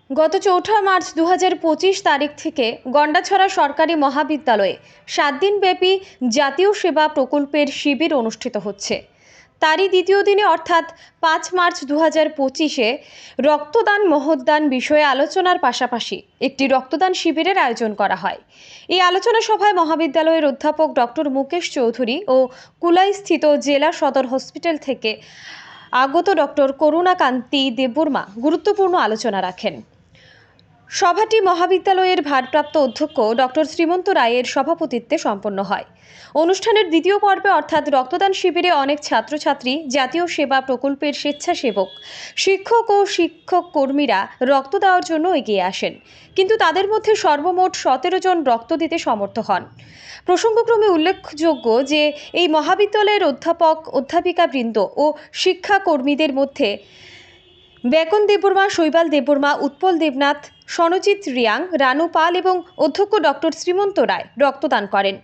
গত ৪ঠা মার্চ ২০২৫ তারিখ থেকে গন্ডাছড়া সরকারি মহাবিদ্যালয়ে ৭ দিনব্যাপী জাতীয় সেবা প্রকল্পের শিবির অনুষ্ঠিত হচ্ছে। তারই দ্বিতীয় দিনে অর্থাৎ ৫ মার্চ ২০২৫-এ রক্তদান মহোদ্যান বিষয়ে আলোচনার পাশাপাশি একটি রক্তদান শিবিরের আয়োজন করা হয়। এই আলোচনা সভায় মহাবিদ্যালয়ের অধ্যাপক ডক্টর মুকেশ চৌধুরী ও কুলাইস্থিত জেলা সদর হসপিটাল থেকে আগত ডক্টর করুণাকান্তি দেববর্মা গুরুত্বপূর্ণ আলোচনা রাখেন। সভাটি মহাবিদ্যালয়ের ভারপ্রাপ্ত অধ্যক্ষ ডক্টর শ্রীমন্ত রায়ের সভাপতিত্বে সম্পন্ন হয়। অনুষ্ঠানের দ্বিতীয় পর্বে অর্থাৎ রক্তদান শিবিরে অনেক ছাত্রছাত্রী, জাতীয় সেবা প্রকল্পের স্বেচ্ছাসেবক, শিক্ষক ও শিক্ষক কর্মীরা রক্ত দেওয়ার জন্য এগিয়ে আসেন, কিন্তু তাদের মধ্যে সর্বমোট ১৭ জন রক্ত দিতে সমর্থ হন। প্রসঙ্গক্রমে উল্লেখযোগ্য যে এই মহাবিদ্যালয়ের অধ্যাপক অধ্যাপিকাবৃন্দ ও শিক্ষাকর্মীদের মধ্যে বেকন দেববর্মা, শৈবাল দেববর্মা, উৎপল দেবনাথ, সনজিৎ রিয়াং, রানু পাল এবং অধ্যক্ষ ডক্টর শ্রীমন্ত রায় রক্তদান করেন।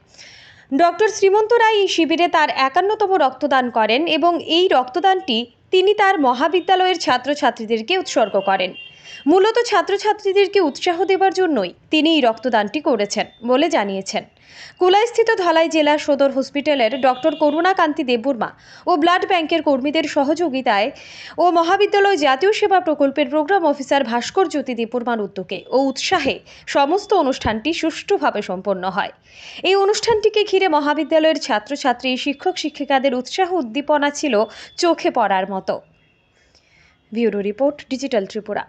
ডক্টর শ্রীমন্ত রায় এই শিবিরে তার ৫১তম রক্তদান করেন এবং এই রক্তদানটি তিনি তার মহাবিদ্যালয়ের ছাত্রছাত্রীদেরকে উৎসর্গ করেন। মূলত ছাত্রছাত্রীদেরকে উৎসাহ দেওয়ার জন্যই তিনি এই রক্তদানটি করেছেন বলে জানিয়েছেন। কুলাইস্থিত ধলাই জেলা সদর হসপিটালের ডক্টর করুণাকান্তি দেববর্মা ও ব্লাড ব্যাংকের কর্মীদের সহযোগিতায় ও মহাবিদ্যালয় জাতীয় সেবা প্রকল্পের প্রোগ্রাম অফিসার ভাস্কর জ্যোতি দেববর্মার উদ্যোগে ও উৎসাহে সমস্ত অনুষ্ঠানটি সুষ্ঠুভাবে সম্পন্ন হয়। এই অনুষ্ঠানটিকে ঘিরে মহাবিদ্যালয়ের ছাত্রছাত্রী, শিক্ষক শিক্ষিকাদের উৎসাহ উদ্দীপনা ছিল চোখে পড়ার মতো। Bureau report, digital Tripura.